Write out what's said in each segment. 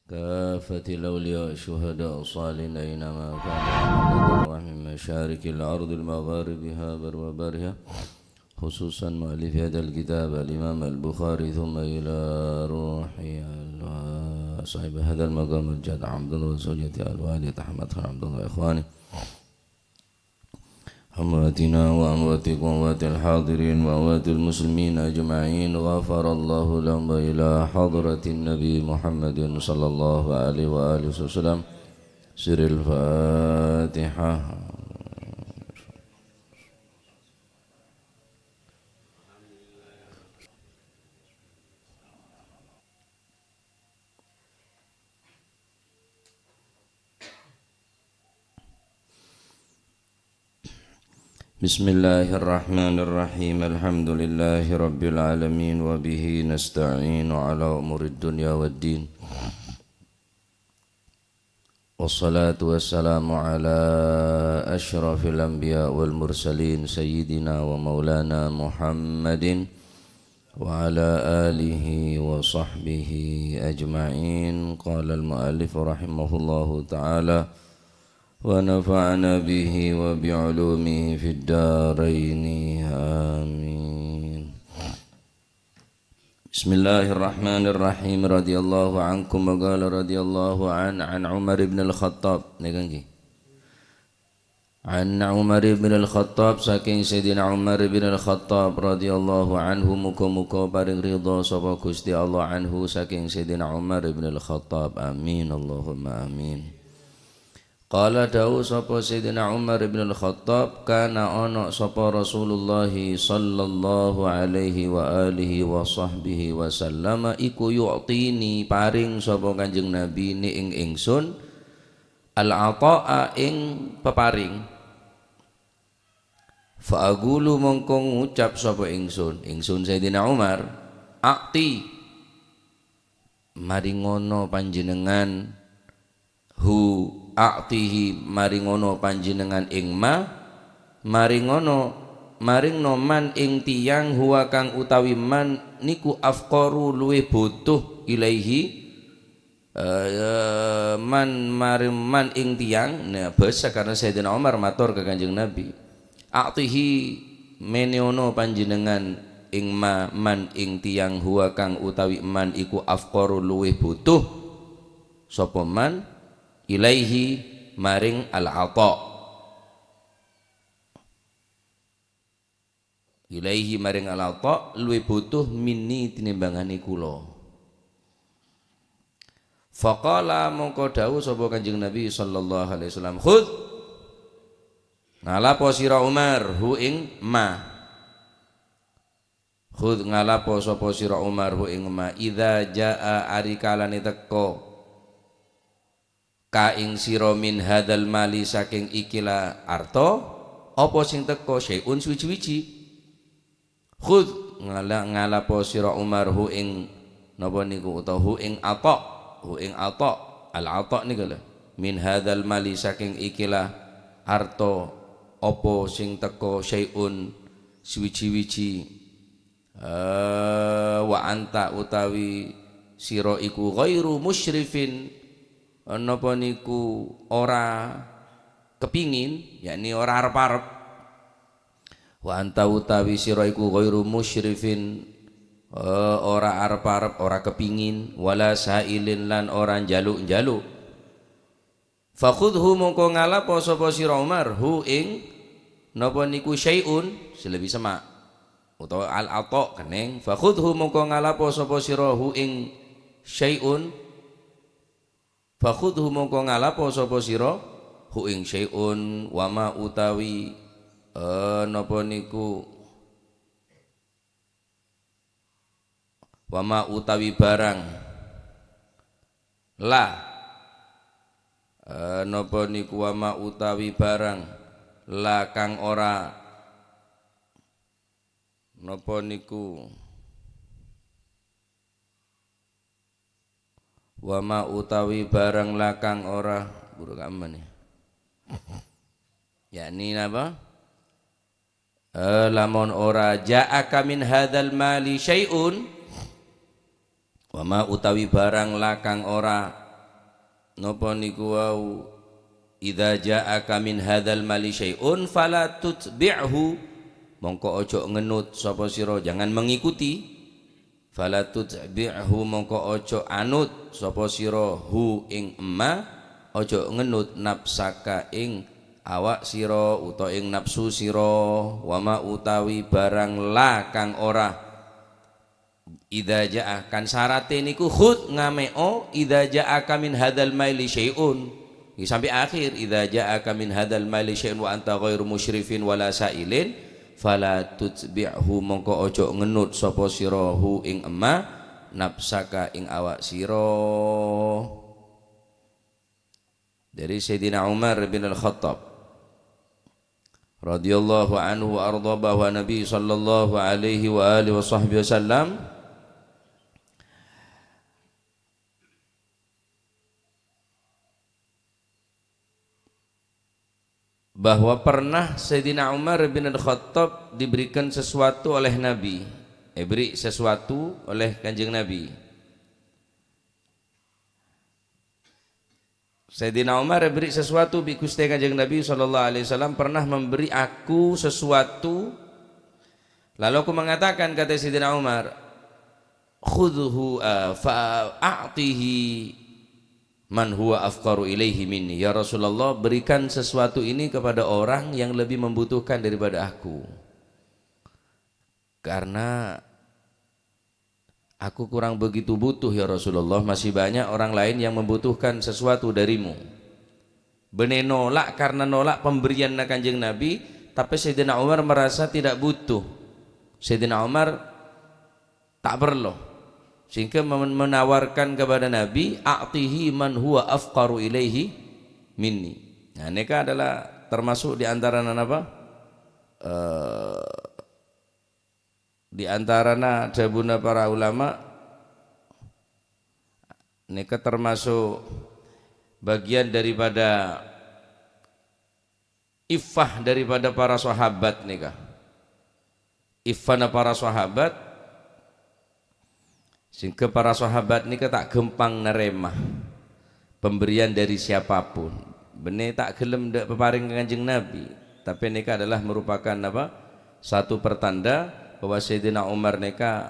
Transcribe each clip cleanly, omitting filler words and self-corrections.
كافة الأولياء الشهداء الصالحين أينما كانوا من مشارق الأرض المغاربها وبرها خصوصا مؤلف هذا الكتاب الإمام البخاري ثم إلى روح صاحب هذا المقام الجاد عبد الله وزوجته الوالد أحمد خان عبد الله إخواني أمواتنا وأمواتكم وأموات الحاضرين وأموات المسلمين أجمعين غفر الله لهم إلى حضرة النبي محمد صلى الله عليه وآله وسلم سر الفاتحة. Bismillahirrahmanirrahim. Alhamdulillahi rabbil alamin wa bihi nasta'inu ala umurid dunya waddin. Wassalatu wassalamu ala asyrafil anbiya wal mursalin sayyidina wa maulana Muhammadin wa ala alihi wa sahbihi ajma'in. Qala al-mu'allif rahimahullahu ta'ala wa nafa'na bihi wa bi'ulumihi fid daraini amin. Bismillahirrahmanirrahim. Radhiyallahu ankum wa qala radhiyallahu an Umar ibn al-Khattab. An Umar ibn al-Khattab saking Sayyidina Umar ibn al-Khattab radhiyallahu anhu muga-muga paring ridha sapa Gusti Allah anhu saking Sayyidina Umar ibn al-Khattab. Amin Allahumma amin. Qala dawu sapa Sayyidina Umar bin Al-Khattab kana ana sapa Rasulullah sallallahu alaihi wa alihi wa sahbihi wa sallama iku yu'tini paring sapa Kanjeng Nabi ni ing ingsun al-ata'a ing peparing. Fa agulu mongko ngucap sapa ingsun Sayyidina Umar akti maringono panjenengan hu a'tihi maringono panjenengan ing maringono maringno man ing tiyang huwa kang utawi man niku afqaru luwih butuh ilaihi man ing tiyang. Nah basa karena Sayyidina Umar matur ke Kanjeng Nabi a'tihi meneono panjenengan ing man ing tiyang huwa kang utawi man iku afqaru luwih butuh sapa man ilaihi maring al-ata ilaihi maring al-ata luwih butuh minni tinimbangane kula. Faqala mongko dawuh sapa Kanjeng Nabi sallallahu alaihi wasallam khudh ngalapo sira Umar hu ing ma khudh ngalapo sapa sira Umar hu ing ma idza jaa arikalane teko ka ing sira min hadzal mali saking ikilah arta apa sing teko syai'un suwi-wiji. Khudh ngalapo sira Umar hu ing napa niku utawa hu ing ata al ata niku lho min hadzal mali saking ikilah arta apa sing teko syai'un suwi-wiji. Wa anta utawi sira iku ghairu musyrifin napa niku ora kepingin yakni ora arep-arep. Wa anta utawi sira iku ghairu musyrifin ora arep-arep ora kepingin wala sailin lan ora njaluk-njaluk. Fakhudhu mongko ngalapo sapa sira Umar hu ing napa niku syai'un selebih semak utawa al-ata kening. Fakhudhu mongko ngalapo sapa sira hu ing syai'un fakhudhu mongko ngalapo sapa sira hu ing syai'un wa ma utawi napa niku wa ma utawi barang la napa niku wa ma utawi barang la kang ora napa niku wa ma utawi barang lakang ora buruk aman ya yakni napa lamun ora ja'aka min hadzal mali syai'un wa ma utawi barang lakang ora napa niku wau idza ja'aka min hadzal mali syai'un fala tutbi'hu, mongko ojo ngenut sapa sira, jangan mengikuti. Fala tutbi'hu, mongko ojo anut sapa sira hu ing emma, ojo ngenut nafsaka ing awak sira utawa ing nafsu sira, wama utawi barang la kang ora idza ja'a kan syarate niku khud ngameo idza ja'aka min hadzal maili syai'un sampai akhir idza ja'aka min hadzal maili syai'un wa anta ghairu musyrifin wala sa'ilin fala tutbi'hu, mongko ojo ngenut sapa sira hu ing emma nafsaka ing awak sira. Dari Sayyidina Umar bin Al-Khattab radhiyallahu anhu wa arda bahwa Nabi sallallahu alaihi wa alihi wasallam bahwa pernah Sayyidina Umar bin Al-Khattab diberikan sesuatu oleh Nabi, beri sesuatu oleh Kanjeng Nabi. Sayyidina Umar beri sesuatu bi Gusti Kanjeng Nabi sallallahu alaihi wasallam pernah memberi aku sesuatu, lalu aku mengatakan, kata Sayyidina Umar, khudhu fa'atihi man huwa afqaru ilaihi minni, ya Rasulullah, berikan sesuatu ini kepada orang yang lebih membutuhkan daripada aku, karena aku kurang begitu butuh ya Rasulullah, masih banyak orang lain yang membutuhkan sesuatu darimu. Benih nolak karena nolak pemberian Kanjeng Nabi, tapi Sayyidina Umar merasa tidak butuh. Sayyidina Umar tak perlu, sehingga menawarkan kepada Nabi, a'tihi man huwa afqaru ilaihi minni. Nah, ini adalah termasuk di antara apa? Di antara jabuna para ulama, ini termasuk bagian daripada iffah daripada para sahabat nikah. Iffah para sahabat, sehingga para sahabat nikah tak gempang nerema pemberian dari siapapun. Benih tak gelem ndak peparing Kanjeng Nabi, tapi nikah adalah merupakan apa? Satu pertanda bahwa Sayyidina Umar neka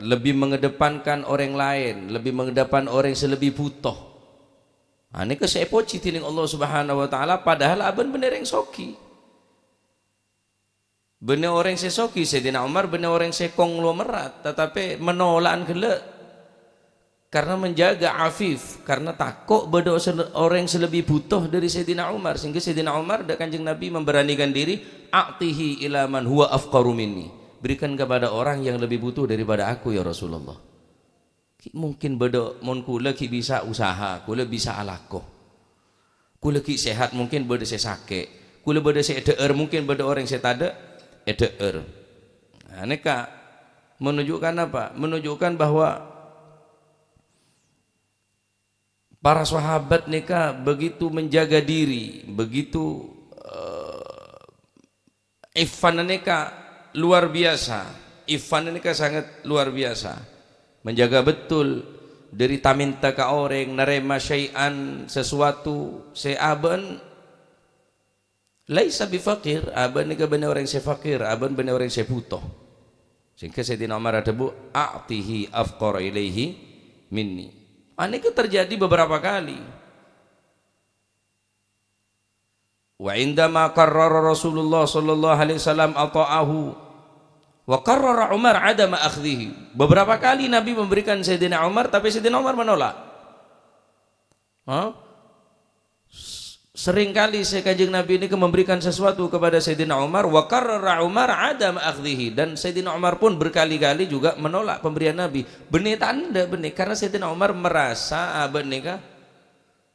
lebih mengedepankan orang lain, lebih mengedepan orang yang lebih butuh. Ini kesepoci tiling Allah Subhanahu wa taala, padahal aben bener yang soki. Bener orang sesoki Sayyidina Umar, bener orang sekong lo merat, tetapi menolak gelek karena menjaga afif, karena takut beda orang yang lebih butuh dari Sayyidina Umar, sehingga Sayyidina Umar dan Kanjeng Nabi memberanikan diri, a'tihi ila man huwa afqaru minni, berikan kepada orang yang lebih butuh daripada aku ya Rasulullah. Mungkin beda mon kula ki bisa usaha, kula bisa alakoh, kula ki sehat, mungkin beda saya sakit, kula beda sayaeder, mungkin beda orang saya tadaeder. Nah, neka menunjukkan apa? Menunjukkan bahwa para sahabat nikah begitu menjaga diri, begitu iffan nikah luar biasa. Iffan nikah sangat luar biasa. Menjaga betul dari taminta ka orang, nerema syai'an sesuatu, seaben laisa bifaqir, aben nikah bener orang se fakir, aben bener orang se butuh. Sehingga Sayyidina Umar ada bu, a'tihi afqara ilaihi minni. Ini terjadi beberapa kali. Wa indama qarrara Rasulullah sallallahu alaihi wasallam ata'ahu wa qarrara Umar adama akhdhihi. Beberapa kali Nabi memberikan Sayyidina Umar, tapi Sayyidina Umar menolak. Seringkali Kanjeng Nabi ini memberikan sesuatu kepada Sayyidina Umar, wa qarrara Umar adama akhdhihi, dan Sayyidina Umar pun berkali-kali juga menolak pemberian Nabi. Benih tanda benih, karena Sayyidina Umar merasa benih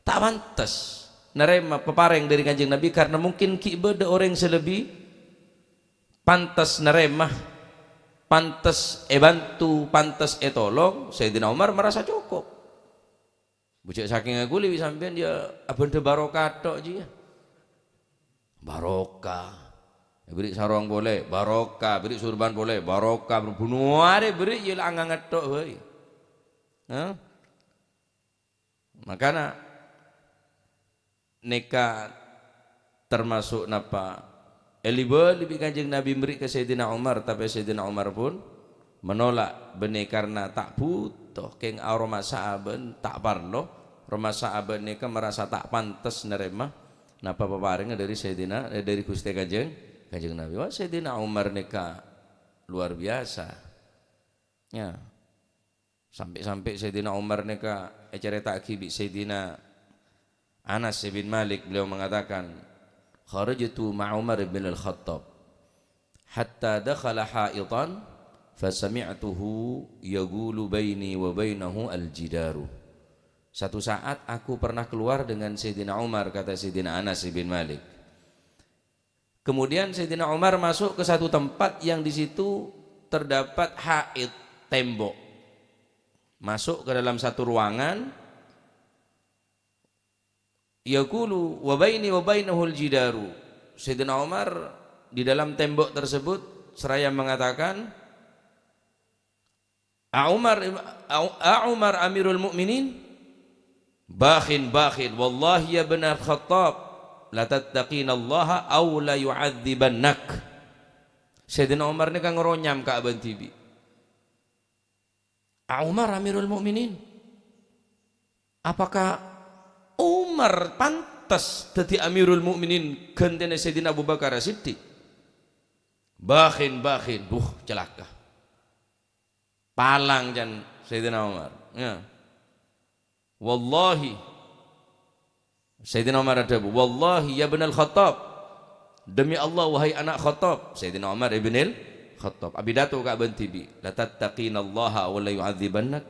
tak pantas nerema pepareng dari Kanjeng Nabi, karena mungkin beda orang selebih pantas nerema, pantas bantu, pantas tolong. Sayyidina Umar merasa cukup. Bujak saking aku lebih sampean dia abende barokah tok ji. Barokah. Beri sarong boleh, barokah, beri surban boleh, barokah, bunuh are beri je angangat tok heuy. Hah? Makanya neka termasuk napa lebih kanjeng Nabi beri ke Sayyidina Umar, tapi Sayyidina Umar pun menolak benih karena tak butuh keng aroma sahabat tak parlo rumah sahabat neka merasa tak pantas nerima napa peparingnya dari Sayyidina dari Gusti kanjeng Nabi. Wah Sayyidina Umar neka luar biasa ya, sampai Sayyidina Umar neka cerita akibi Sayyidina Anas bin Malik, beliau mengatakan kharajtu ma'a Umar bin Al-Khattab hatta dakhala ha'itan fasami'tuhu yaqulu baini wa bainahu al-jidaru. Satu saat aku pernah keluar dengan Sayyidina Umar, kata Sayyidina Anas bin Malik. Kemudian Sayyidina Umar masuk ke satu tempat yang di situ terdapat ha'id, tembok. Masuk ke dalam satu ruangan, yaqulu wa baini wa bainahu al-jidaru. Sayyidina Umar di dalam tembok tersebut seraya mengatakan, Umar Amirul Mukminin, bakhin wallahi ya bin Al-Khattab la tattaqinallaha aw la yu'adzibannak. Sayyidina Umar ni kan ngeronyam ka Aban Tibi. Umar Amirul Mukminin, apakah Umar pantas jadi Amirul Mukminin gantene Sayyidina Abu Bakar Siddiq? Bakhin, celaka. Palang jan Sayyidina Umar. Ya. Wallahi Sayyidina Umar ada, wallahi ya bin Al-Khattab, demi Allah wahai anak Khattab. Sayyidina Umar ibn Al-Khattab abidatu ka Aban Tibi, la tattaqinallaha wa la yu'adzibannak.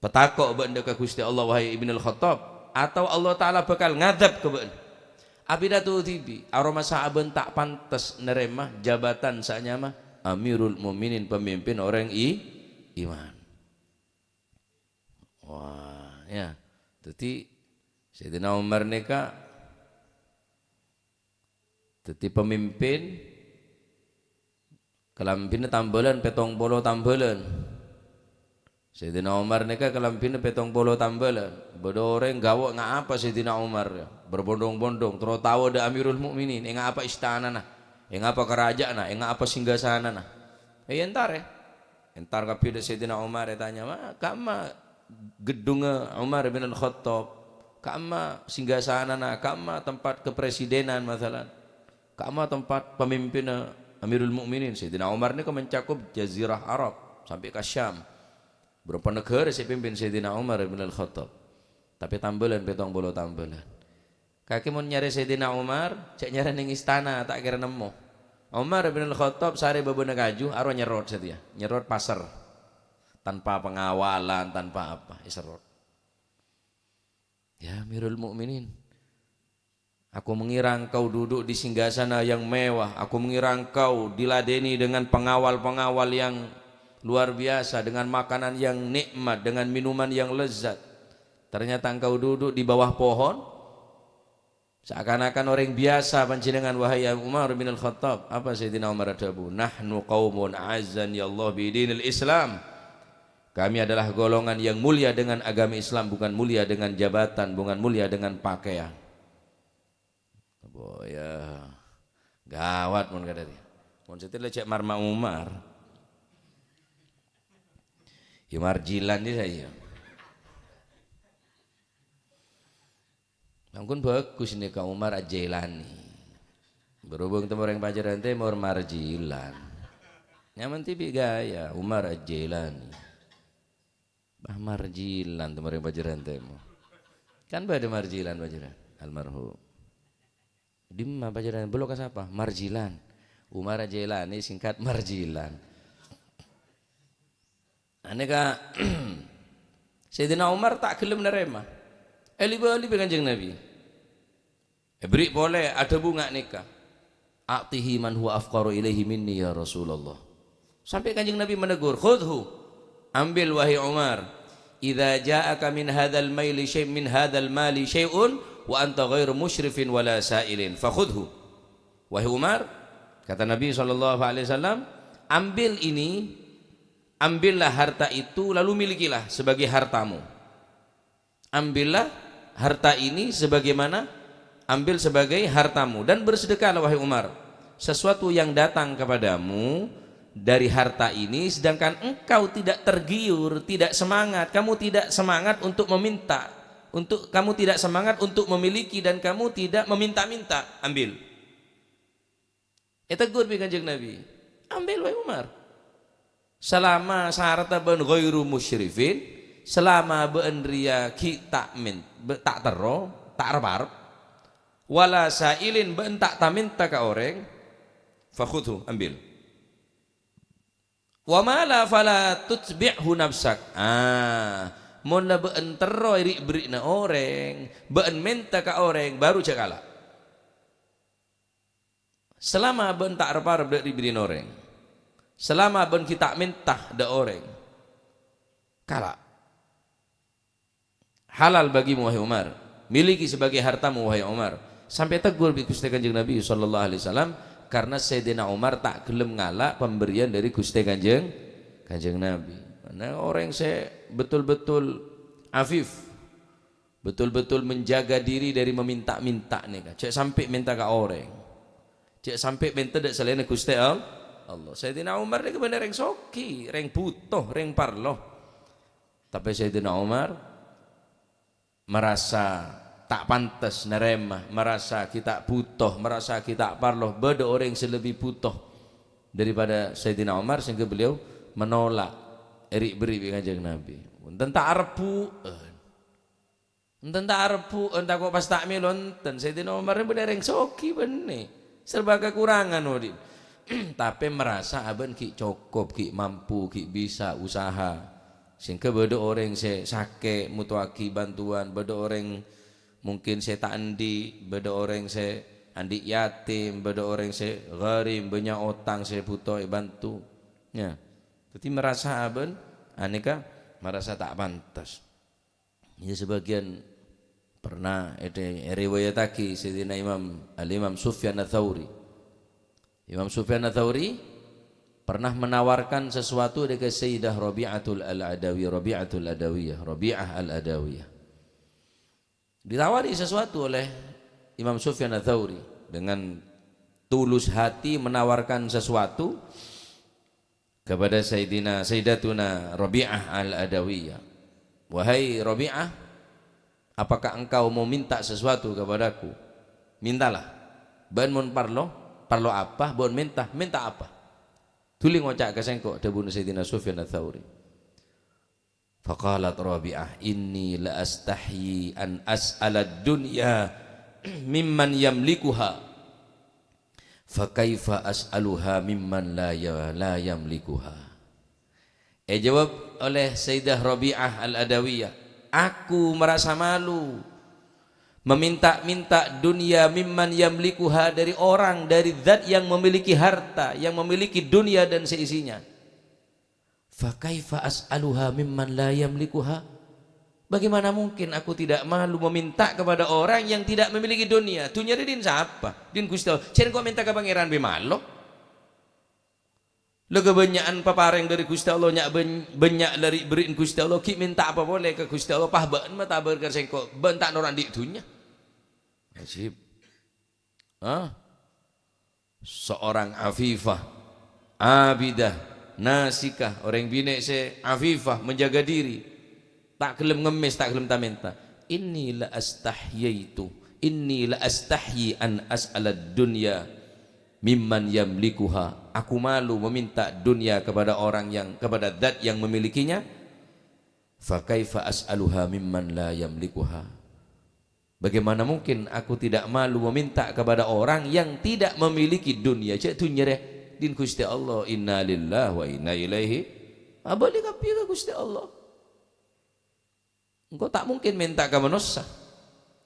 Petakok benda ka Gusti Allah wahai ibn Al-Khattab, atau Allah Ta'ala bakal ngadab ke ben. Abidatu Tibi aroma sahabat tak pantas nerema jabatan saanya mah Amirul Mukminin, pemimpin orang iman. Wah ya, jadi Sayyidina Umar neka jadi pemimpin kelampinnya tambelan petong polo tambelan. Sayyidina Umar neka kelampinnya petong polo tambelan. Bedoreng gawak ngak apa Sayyidina Umar ya, berbondong-bondong terus tahu ada Amirul Mukminin, ngak apa istana nah, ngak apa kerajaan nah, ngak apa singgasana nah. Entar kapida Sayyidina Umar tanya mah kama gedung Umar bin Al-Khattab, kama singgasana nah, kama tempat kepresidenan masalah, kama tempat pemimpin Amirul Mukminin. Sayyidina Umar ini mencakup Jazirah Arab sampai ke Syam. Berapa negara sih pimpin Sayyidina Umar bin Al-Khattab. Tapi tambelan petong bolo tambelan. Kaki mau nyari Sayyidina Umar, cek nyari ning istana tak kira nemu. Umar bin Al-Khattab sare babona kaju aro nyerot saja, nyerot pasar. Tanpa pengawalan, tanpa apa, iserot. Ya Amirul Mukminin, aku mengira engkau duduk di singgasana yang mewah, aku mengira engkau diladeni dengan pengawal-pengawal yang luar biasa, dengan makanan yang nikmat, dengan minuman yang lezat. Ternyata engkau duduk di bawah pohon seakan-akan orang biasa panjenengan wahai Umar bin Al-Khattab. Apa Sayyidina Umar adabu? Nahnu qaumun azzan ya Allah bidinil Islam. Kami adalah golongan yang mulia dengan agama Islam, bukan mulia dengan jabatan, bukan mulia dengan pakaian. Oh ya, gawat mun kata dia. Mun setel cek marma Umar. Ya marjilan dia saya. Mangkun bagus nih ka Umar Al-Jailani. Berhubung temu orang pacaran teh mau marjilan. Nyaman tibi gaya Umar Al-Jailani. Bah marjilan temu orang pacaran teh. Kan pada marjilan pacaran almarhum. Dimma pacaran belum kas apa? Marjilan. Umar Al-Jailani singkat marjilan. Aneka Sayyidina Umar tak gelem nerima. Eli kanjeng Nabi. Beri boleh ada bunga nikah. A'tihi man huwa afqaru ilaihi minni ya Rasulullah. Sampai kanjeng Nabi menegur, khudhu, ambil wahai Umar. Idza ja'aka min hadzal maili syai' min hadzal mali syai'un wa anta ghairu musyrifin wala sa'ilin fakhudhu. Wahai Umar, kata Nabi SAW, ambil ini ambillah harta itu lalu milikilah sebagai hartamu. Ambillah harta ini sebagaimana ambil sebagai hartamu, dan bersedekahlah wahai Umar sesuatu yang datang kepadamu dari harta ini sedangkan engkau tidak tergiur, tidak semangat, kamu tidak semangat untuk meminta, kamu tidak semangat untuk memiliki, dan kamu tidak meminta-minta. Ambil. Tegur bi Kanjeng Nabi, ambil wahai Umar selama sarata ben ghairu musyrifin, selama ben ria ki tak tero tak arep wala sailin ben tak taminta ka orang, fakhudhu, ambil. Wa mala fala tutbi'hu nafsak. Mun na beun tero iri beri na orang, beun minta ka orang baru cakala. Selama beun tak arep dari beri orang, selama beun kita minta da orang, kala halal bagimu wahai Umar, miliki sebagai hartamu wahai Umar. Sampai tegur bi Gusti Kanjeng Nabi sallallahu alaihi wasallam karena Sayyidina Umar tak gelem ngalak pemberian dari Gusti Kanjeng Nabi. Karena orang saya betul-betul afif, betul-betul menjaga diri dari meminta-minta nih kan. Cek sampai minta ke orang, cek sampai minta dak selain Gusti Allah. Sayyidina Umar ni kebenar yang soki, yang butuh, yang parloh. Tapi Sayyidina Umar merasa tak pantas nerema, merasa kita butuh, merasa kita parloh, beda orang yang lebih butuh daripada Sayyidina Umar, sehingga beliau menolak eri beri Kanjeng Nabi. Enten tak arepuen, enten tak arepuen, tak kok pas tak milon, enten Sayyidina Umar ini bener yang soki bener, serba kekurangan wadin. Tapi merasa aben ki cukup, ki mampu, ki bisa usaha, sehingga beda orang yang sakit mutuaki bantuan, beda orang mungkin saya tak andi, beda orang saya andi yatim, beda orang saya gharim, banyak otang saya butuh bantu. Ya, jadi merasa aben, aneka merasa tak pantas. Ya sebagian pernah ada riwayataki Sayyidina Imam Sufyan Ats-Tsauri. Imam Sufyan Ats-Tsauri pernah menawarkan sesuatu dekat Sayyidah Rabi'ah Al-Adawiyah. Ditawari sesuatu oleh Imam Sufyan Ats-Tsauri dengan tulus hati menawarkan sesuatu kepada Sayyidatuna Rabi'ah Al-Adawiyah. Wahai Rabi'ah, apakah engkau mau minta sesuatu kepadaku? Mintalah. Ban mun parlo apa? Bon minta apa? Tuli ngocak ke sengkok debun Sayyidina Sufyan Ats-Tsauri. Faqalat Rabi'ah, inni la astahyi an as'ala ad-dunya mimman yamlikuha fa kaifa as'aluha mimman la yamlikuha. Jawab oleh Sayyidah Rabi'ah Al-Adawiyah, aku merasa malu meminta-minta dunia mimman yamlikuha, dari orang, dari zat yang memiliki harta, yang memiliki dunia dan seisinya. Fa kaifa as'aluha mimman la yamlikuha, bagaimana mungkin aku tidak malu meminta kepada orang yang tidak memiliki dunia. Dunia din siapa? Din Gusti Allah. Cen kok minta ke pangeran be malo? Lo kebanyakan papareng dari Gusti Allah, nyak banyak dari beriin Gusti Allah, ki minta apa boleh ke Gusti Allah, pah baen mata berkar sengko bentak orang di dunia. Ajib. Seorang afifah, abidah, nasikah, orang bine se afifah, menjaga diri, tak gelem ngemis, tak gelem minta. Inni la astahyi an as'alad dunya mimman yamlikuha. Aku malu meminta dunia kepada orang yang, kepada zat yang memilikinya. Fa kaifa as'aluha mimman la yamlikuha, bagaimana mungkin aku tidak malu meminta kepada orang yang tidak memiliki dunia. Cek dunia deh din Gusti Allah. Inna lillahi wa inna ilaihi abali kapi ka Gusti Allah. Engkau tak mungkin minta ke manusia,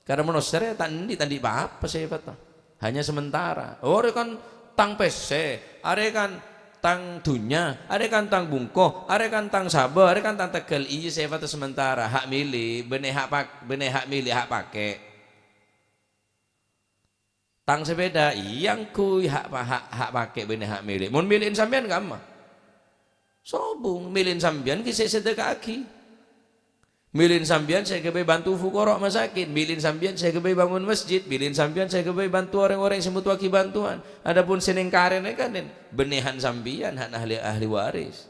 karena manusia tandi apa saya kata, hanya sementara. Ore kan tang pese, are kan tang dunya, are kan tang bungko, are kan tang sabar, are kan tang tegel. Iya saya kata sementara, hak milih, benih hak milih, hak pakai. Tang sepeda, yang kui hak pakai benih hak milih. Mun milihin sampean gak mah. Sobung milin sambian ki saya sedekah aki. Milin sambian saya kebe bantu fuqara masakin, milin sambian saya kebe bangun masjid, milin sambian saya kebe bantu orang-orang yang semut waki bantuan. Adapun seneng karene kan benehan sambian hak ahli waris.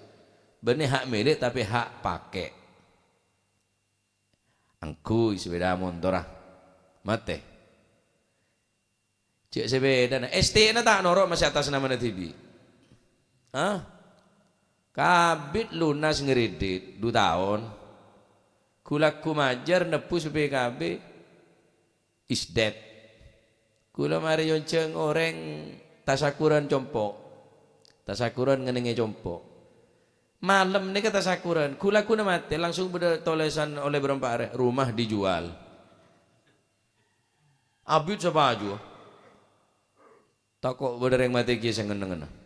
Benih hak milik tapi hak pakai. Angku sepeda motor mate. Cek sepeda ST na tak norok masih atas nama TV. Hah? Kabit lunas ngeredit 2 tahun. Kulaku majar nepus PKB is dead. Kula mari yonceng orang tasakuran compok. Tasakuran ngenenge compok. Malam ni kata tasakuran. Kulaku na mati langsung beda tolesan oleh berempat hari. Rumah dijual. Abid sebaju. Takut beda yang mati kisah ngeneng-ngeneng.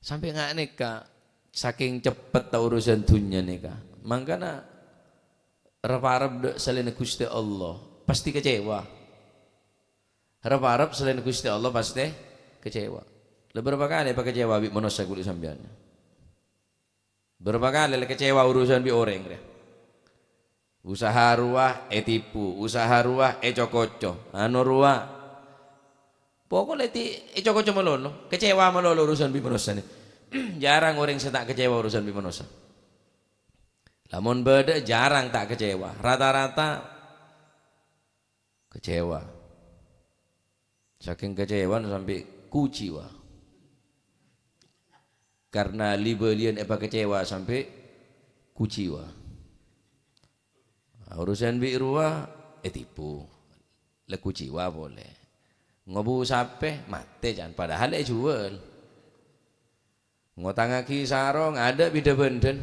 Sampai nggak nikah, saking cepet tak urusan dunia nikah. Makanya harap-harap selain Gusti Allah pasti kecewa. Harap-harap selain Gusti Allah pasti kecewa. Berapa kali pak kecewa bi manusia kulit sambiannya. Berapa kali kecewa urusan bi orang deh. Usaha ruah tipu, usaha ruah cokoco, anu ruah. Pokoknya cocok melolo, kecewa melolo urusan bimanusia nih. Jarang orang yang tak kecewa urusan bimanusia. Lamun beda jarang tak kecewa, rata-rata kecewa. Saking kecewa sampai kuciwa. Karena libelian kecewa sampai kuciwa. Urusan bi ruah tipu, le kuciwa boleh. Ngobu sape mate jangan padahal jual ngotangaki sarong ada bida benden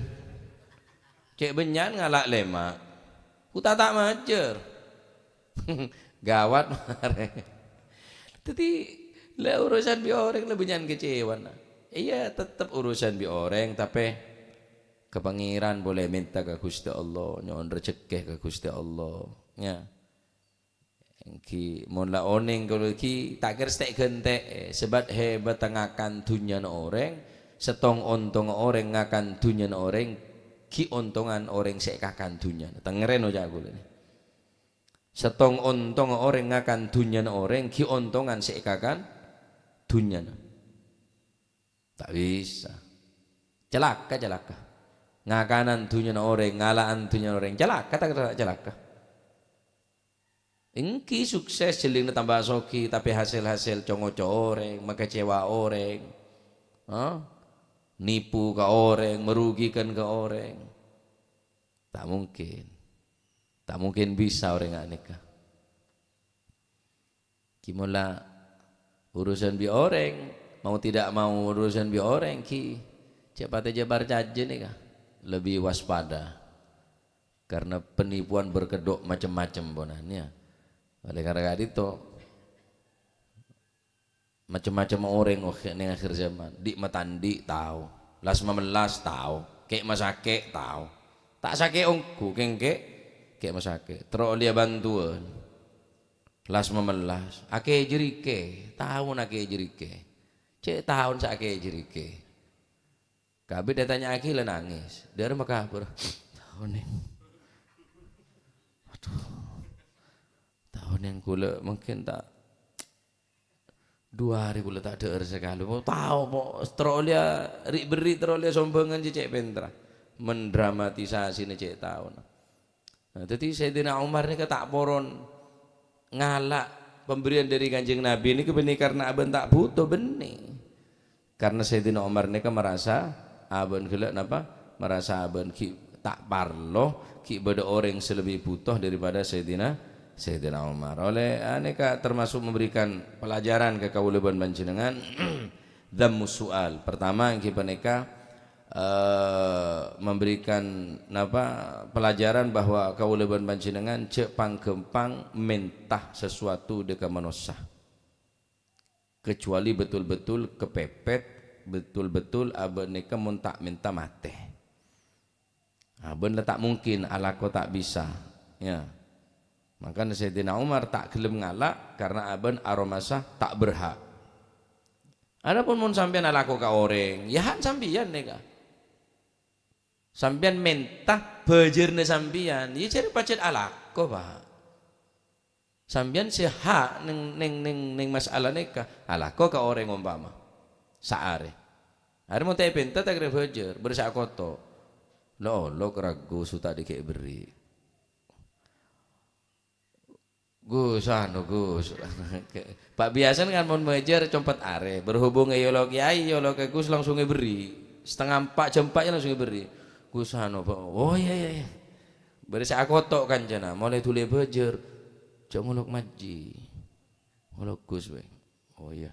cek benyan ngalak lemak uta tak majer gawat mare jadi le urusan bi orang le benyan kecewa iya tetap urusan bi orang tapi kepangiran boleh minta ke Gusti Allah nyon rezeki ke Gusti Allah ya. Ki mon la oneng kalau ki tak kira stek gentek sebab hebat ngakan dunia orang setong ontong orang ngakan dunia orang ki ontongan orang sek kakan dunia tengeren aja aku ini setong ontong orang ngakan dunia orang ki ontongan sek kakan dunia tak bisa celaka ngakanan dunia orang ngalaan dunia orang celaka tak celaka. Engki sukses jeling tambah soki tapi hasil congoco orang mengecewa orang nipu ke orang merugikan ke orang tak mungkin bisa orang nggak nikah gimana urusan bi orang mau tidak mau urusan bi orang ki cepat aja bar jajan nikah lebih waspada karena penipuan berkedok macam-macam bonannya. Oleh karena itu macam-macam orang yang akhir zaman di matandi tahu las memelas tahu kek masake tahu tak sake ongku kek masake terus dia bantuan las memelas ake jerike tahu nake jerike cek tahun sake jerike kabeh datanya aki le nangis dari makabur tahun nih aduh tahun yang kula mungkin tak 2 hari kula tak ada sekali mau tahu mau strolia beri strolia sombongan cek pentra mendramatisasi nih cek tahun nah jadi Sayyidina Umar ini tak poron ngalak pemberian dari Kanjeng Nabi ini kebenih karena aben tak butuh benih karena Sayyidina Umar ini merasa aben gelak napa merasa aben ki tak parlo ki beda orang selebih butuh daripada Sayyidina Umar. Oleh aneka termasuk memberikan pelajaran ke kauluban panjenengan dhammus su'al. Pertama yang kita memberikan pelajaran bahwa kauluban panjenengan cek pangkempang mentah sesuatu dekat manusia. Kecuali betul-betul kepepet, betul-betul abeneka mun tak minta mate. Aben tak mungkin alako tak bisa. Ya. Maka Sayyidina Umar tak gelem ngalak karena aben aromasah tak berhak. Adapun mun sampean alako ka oreng, ya hak sampean neka. Sampean mentah bejerne sampean, ya cari pacet alako Pak. Sampean si hak ning masalah neka, alako ka oreng umpama. Saare. Are mun teh penta tak kira bejer, bersak koto. Lo keragu suta dikek beri. Gus Gus. Pak biasa kan mau mejer compet are berhubung yolo kiai yolo ke Gus langsung beri setengah 4 jam 4 langsung beri Gus Pak oh iya beri saya kotok kan jana mulai tule bejer cok nguluk maji nguluk Gus we oh iya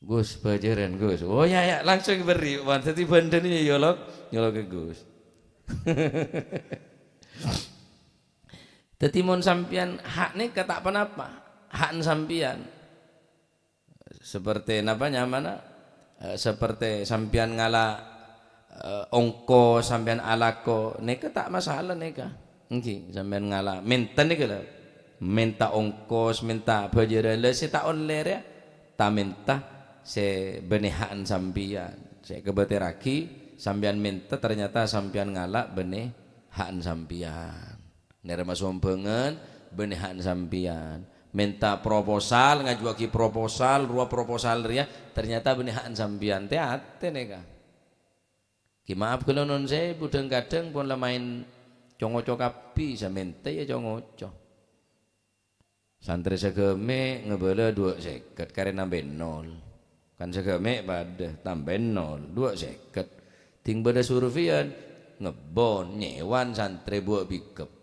Gus bejeran Gus oh iya langsung beri wan tadi banden ini yolo ke Gus. Tetimon sampian hak nih kata apa hak sampian seperti namanya mana seperti sampian ngala ongko sampian alako neka tak masalah neka nggih sampian ngala minta nih kalau minta ongkos minta bajaran lah si tak online ya tak minta se benehan sampian saya kebeteraki sampian minta ternyata sampian ngala beneh hak sampian nerima sombengan benehan sampian minta proposal ngajuaki proposal ruang proposal ya ternyata benehan sampian teate neka maaf kalau non saya budeng kadang pun lah main congo kapi samente ya congo santri segeme ngebela 2 seket karena nambah 0 kan segeme pada tambah 0 2 seket ting beda surveian ngebon nyewan santri buat bikep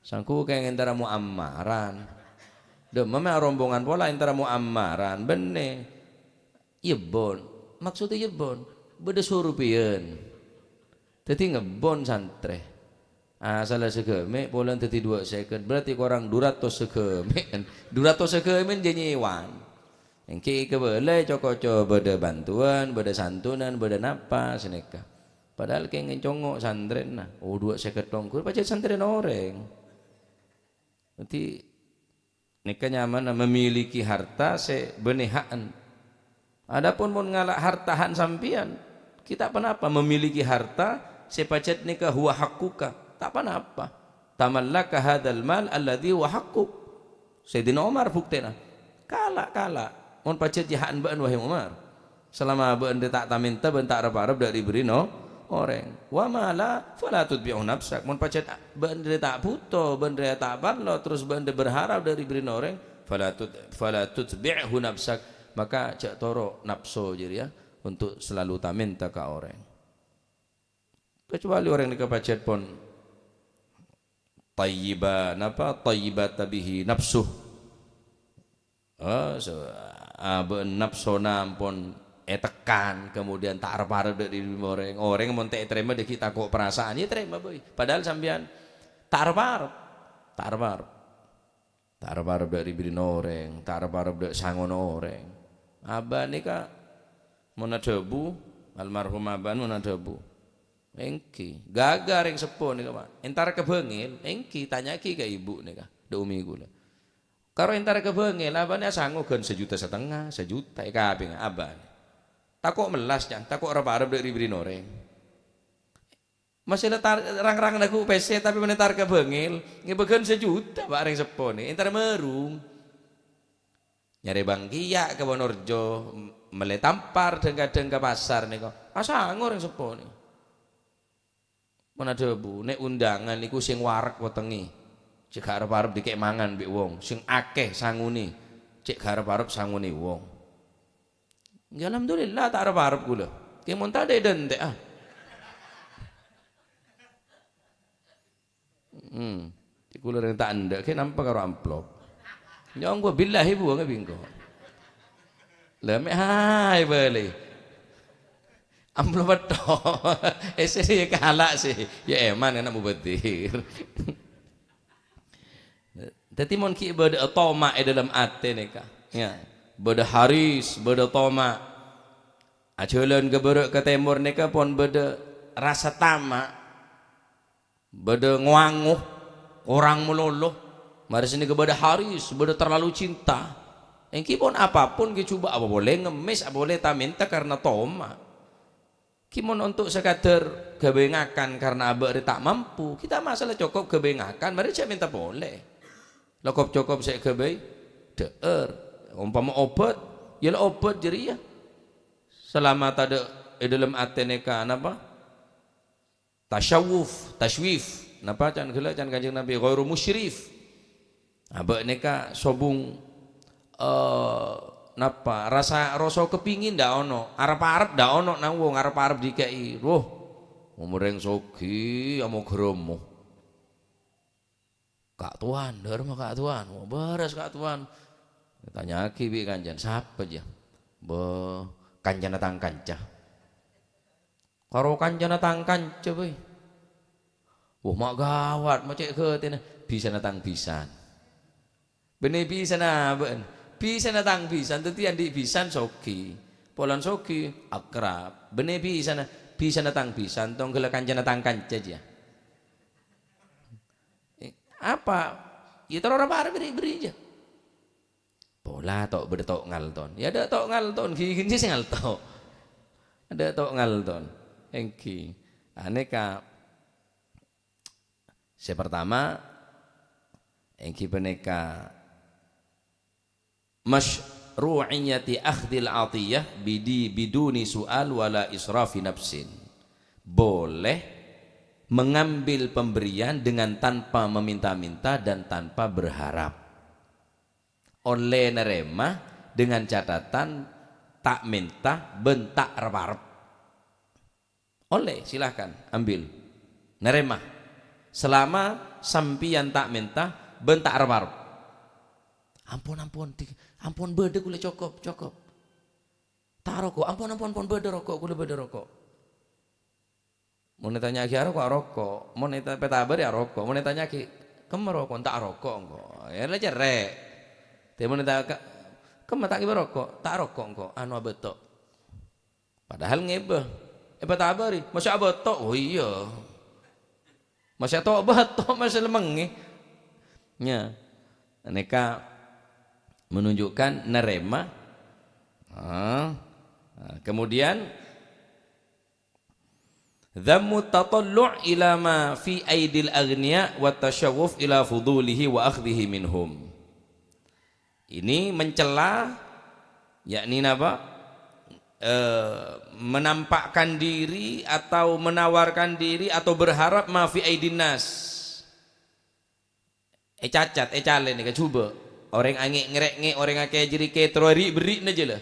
sangku kayak antara muammaran demam rombongan pola antara muammaran bene yebon maksudnya yebon beda surupian jadi ngebon santre salah segeme pola tadi 2 second berarti korang 200 segeme 200 segeme jenyewan yang ke boleh coko beda bantuan beda santunan beda napa seneka padahal kayak ngecongok santren nah 2 second tongkur pacet santren orang nanti nikah nyaman memiliki harta sebenehaan. Adapun mun ngalak hartahan sampian, kita apa memiliki harta sepacet nikah huwa hakuka, tak apa. Tamallaka hadzal mal alladhi huwa haqquk. Sayyidina Umar buktena. Kala. Mun pacet jahan beun wahai Umar. Selama beun tak taminta beun tak arep-arep dak diberi no orang wa mala fala tutbi'u nafsak mun pacet bende tak butuh bende tak ballo terus bende berharap dari beri orang fala tutbi'hu nafsak maka cak toro nafsu jadi ya untuk selalu taminta ke orang kecuali orang yang pacet pun tayyiban apa tayyibat bihi nafsuh nafsona pun tekan kemudian tak arep-arep dari orang mun teh terima dek kita kok perasaan ya terima boy padahal sampean tak arep-arep dari biri orang tak arep-arep dari sangon orang abah nika mun debu almarhum abah mun debu engki gagar yang sepuh nika Pak entar kebengil engki tanyaki ke ibu nika de umi kula karo entar kebengil abahnya sanggup kan 1,5 juta kabeh abah takut melas jangan takut arep-arep dari beri noreng masih letar rang-rang aku PC tapi menetar ke bengil ngebegen 1 juta Pak ring sepone entar merung nyari Bang Kia ke Wonorjo meletampar kadang ke pasar nih kok asangur ring sepone mana debu nek undangan niku sing warak wetengi cek arep-arep dikek mangan mbek wong sing akeh sanguni cek arep-arep sanguni wong ya alhamdulillah tak arep-arep kula. Ki mun tak dente ah. Ki kula reng tak ndek ki nampak karo amplop. Nyong gua billahi bu ngabingko. Lah mek hai beli. Amplop to. Ese kalak sih. Ya eman anak mubadir. Dadi mun ki bade toma dalam ate nika. Ya. Beda haris, beda toma ajalan geberek ke timur nika pun beda rasa tamak beda nguanguh orang meluluh mari sini ke beda haris beda terlalu cinta Engki pun apapun ki coba apa boleh ngemis, apa boleh tak minta karena toma. Kimon untuk sekadar gawe ngakan karena abek tak mampu, kita masalah cukup gawe ngakan, mari cek minta boleh. Lokop cukup saya gawe deer, umpama obat, ya obat jadi ya. Selama tak ada dalam ateneka apa? Tasyawuf, tashwif. Napa can gela can Kanjeng Nabi ghairu musyrif. Abek neka sobung napa rasa kepingin ndak ono, arep-arep ndak ono nang wong arep-arep dikei. Roh, umureng sogi amo geromo. Kak Tuan, der mah Kak Tuan, mau beres Kak Tuan. Tanya aki bi kanjan, siapa aja? Kanjana tang kanca. Karo kanjana tang kanca be. Wah mak gawat, mak cek ke tina bisa natang bisan. Bene bisa na ben. Bisa natang bisan tetian di bisan soki. Polan soki akrab. Bene bisa natang bisan tong gela kanjana tang kanca aja. Apa? Ya terus apa beri aja. Pola tok bertok ngalton. Ya ada tok ngalton, gini sih ngalton. Ada tok ngalton. Engki. Aneka. Saya pertama engki peneka masyru'iyati akhdil atiyah biduni su'al wala israfi nafsin. Boleh mengambil pemberian dengan tanpa meminta-minta dan tanpa berharap. Oleh nerema dengan catatan tak minta bentak arep-arep. Oleh silahkan ambil nerema selama sampian tak minta bentak arep-arep. Ampun bede kula cukup tak rokok ampun bede rokok kula bede rokok. Mau ditanya ki rokok mau ditanya petabar ya rokok mau ditanya ki kemerokok tak rokok engko ya lah cerek. Temen tak kemen tak rokok, tak rokok engko anu betok. Padahal ngebeh. Petabari, masya betok. Oh iya. Masya tok betok masya lemeng nya. Aneka menunjukkan nerema. Kemudian dhammu tatallu' ila ma fi aidil aghniya wa tasyawuf ila fudulihi wa akhdhihi minhum. Ini mencela yakni apa? Menampakkan diri atau menawarkan diri atau berharap ma fi aidin nas. Cacat, cale nih coba. Orang angin ngerek orang akeh jeri ke terori beri aja lah.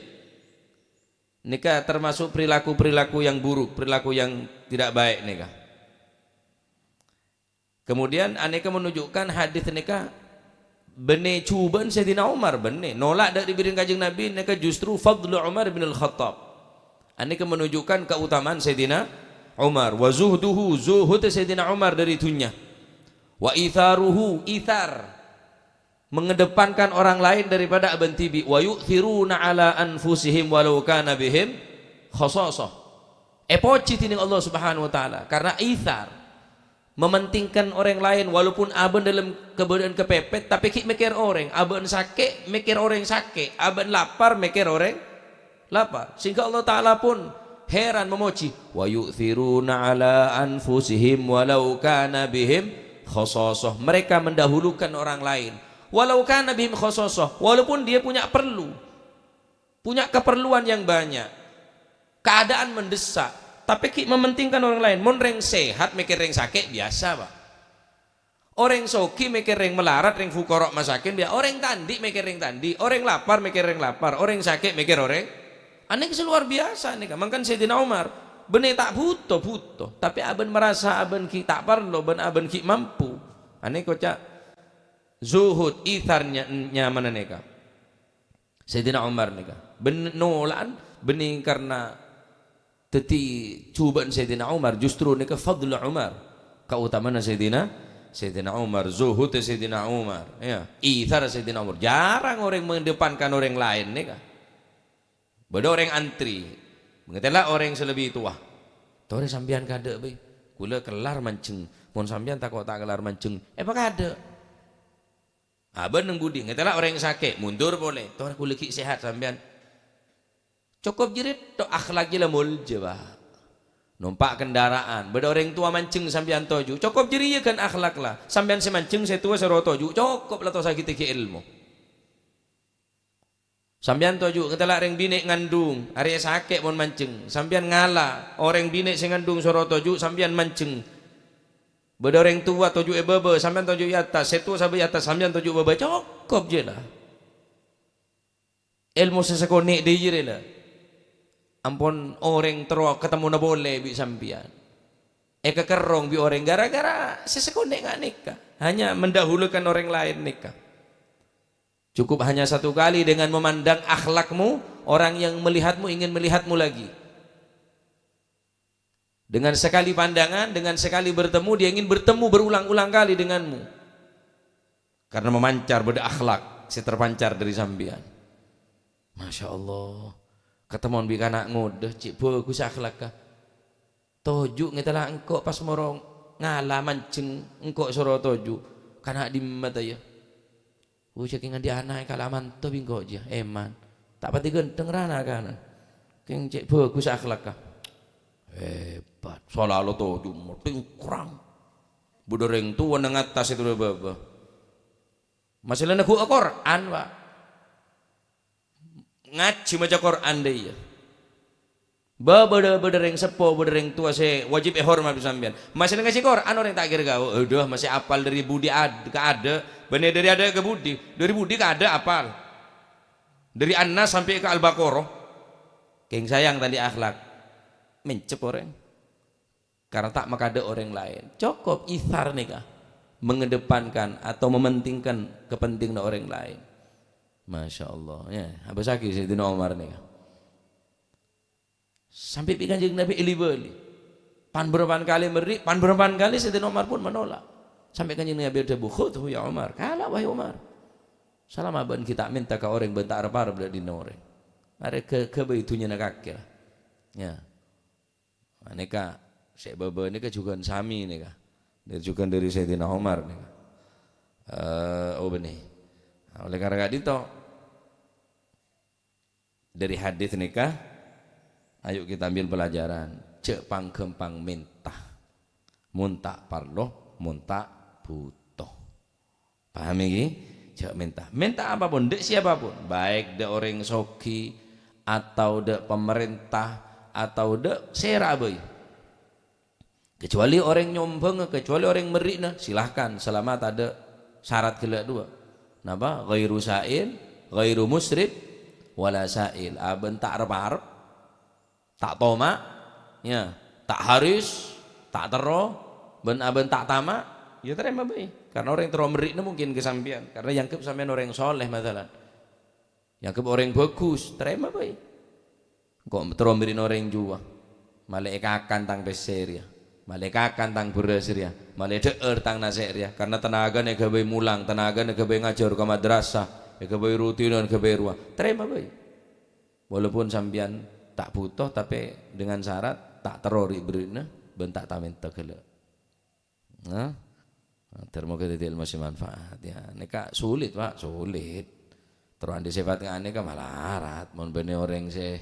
Nika termasuk perilaku-perilaku yang buruk, perilaku yang tidak baik nika. Kemudian aneka menunjukkan hadis nika bene cuban Sayyidina Umar bene nolak dari diberi Kanjeng Nabi nika justru fadlu Umar bin Al-Khattab. Aneka menunjukkan keutamaan Sayyidina Umar wa zuhduhu zuhud Sayyidina Umar dari dunia. Wa itharuhu ithar mengedepankan orang lain daripada aban tibi wa yu'thiruna ala anfusihim walau kana bihim khasasah. Epoci tining Allah Subhanahu wa taala karena ithar mementingkan orang lain walaupun aban dalam keadaan kepepet tapi ki mikir orang, aban sakit mikir orang sakit, aban lapar mikir orang lapar. Sehingga Allah taala pun heran memuji wa yu'thiruna ala anfusihim walau kana bihim khasasah. Mereka mendahulukan orang lain walau kana bihim khasasah, walaupun dia punya keperluan yang banyak, keadaan mendesak, tapi mementingkan orang lain. Mon reng sehat mikir reng sakit biasa pak. Orang soki mikir reng melarat, reng fukorok masakin biasa. Orang tandi mikir reng tandi, orang lapar mikir reng lapar, orang sakit mikir orang. Aneh luar biasa nih. Mangkan Sayyidina Umar bener tak butuh, tapi aben merasa aben ki tak perlu, aben ki mampu. Aneh kocak zuhud itharnya nyaman neka. Sayyidina Umar neka benolaan bening karena teti cubaan Sayyidina Umar justru neka fadlu Umar, keutamaan Sayyidina Umar, zuhud Sayyidina Umar, ya ithar Sayyidina Umar. Jarang orang mengedepankan orang lain neka. Beda orang antri, mengetela orang selebih tua. Tore sambian kada be, kula kelar mancing, mon sambian tak kelar mancing. Apa kada? Aben nang budi ngetela orang sakit mundur boleh toh aku lagi sehat sampean cukup jerit to akhlak gila mulje bah numpak kendaraan beda orang tua mancing sampean toju cukup jeri ya kan akhlak lah sampean semancing saya tua sero toju cukup lah to sakit ke ilmu sampean toju ngetela orang bini ngandung hari sakit mon mancing sampean ngalah orang bini sing ngandung sero toju sampean mancing beda orang tua toju bebe sampean toju atas setu sampai atas sampean toju bebe cukup je lah ilmu sesekonik di je lah ampun orang terus ketemu na boleh bi sampean kekerong bi orang gara-gara sesekonik nggak nikah hanya mendahulukan orang lain nikah cukup hanya satu kali dengan memandang akhlakmu orang yang melihatmu ingin melihatmu lagi dengan sekali pandangan, dengan sekali bertemu, dia ingin bertemu berulang-ulang kali denganmu. Karena memancar beda akhlak, si terpancar dari sambian. Masya Allah, ketemuan bi anak ngode, cik bagus akhlak kah? Toju ngetela engkau pas morong ngalah mancing engkau soro toju, karena di mata ya. Cekingan dia anak kalah mantap engkau aja, eman. Tak pati genteng rana kanan. Keng cik bagus akhlak kah? Hebat selalu tuh cuma kurang budoreng tua nang atas itu udah baba masih lena ku Quran pak ngaji maca Quran deh ya baba budoreng sepo budoreng tua se wajib hormat sampean masih ngaji Quran orang tak kira kau udah masih apal dari budi ada bener dari ada ke budi dari budi ke ada apal dari An-Nas sampai ke Al-Baqarah keng sayang tadi akhlak mencep orang karena tak makade orang lain cukup ithar nikah mengedepankan atau mementingkan kepentingan orang lain Masya Allah ya habis lagi Sayyidina Umar nikah sampai pikan jeung Nabi ilibeli pan beberapa kali meri pan beberapa kali Sayyidina Umar pun menolak sampai kanjeng Nabi ada bukhuthu ya Umar kalah wahai Umar salam aban kita minta ke orang bentar arep dari orang ada ke baitunya nak kaki ya aneka saya baba ini juga sami nih kah juga dari Sayyidina Umar nih oh benih oleh karena itu dari hadis nikah ayo kita ambil pelajaran cek pangkempang minta muntak parlo muntak butuh paham ini cek minta apapun dek siapapun baik dek orang soki atau dek pemerintah atau dek serabai kecuali orang nyombong kecuali orang merina silahkan selama tak ada syarat kedua napa ghairu sa'il ghairu musrif wala sa'il aben tak arep tak toma ya tak haris tak tero ben aben tak tama ya terima bae karena orang terus merina mungkin kesampian karena yang sampean orang soleh masalah yang orang bagus terima bae kok teromirin orang jua malaikat akan tang peseria malaikat akan tang berasria malaikat tang naseria karena tenaga nek gawe mulang tenaga nek gawe ngajar ke madrasah nek gawe rutinan gawe ruah terima bae walaupun sampean tak butuh tapi dengan syarat tak terori berina ben tak tamen tegele nah termoga dadi ilmu manfaat ya nek sulit Pak sulit terus ande sifat ngane ka malarat mun bene orang se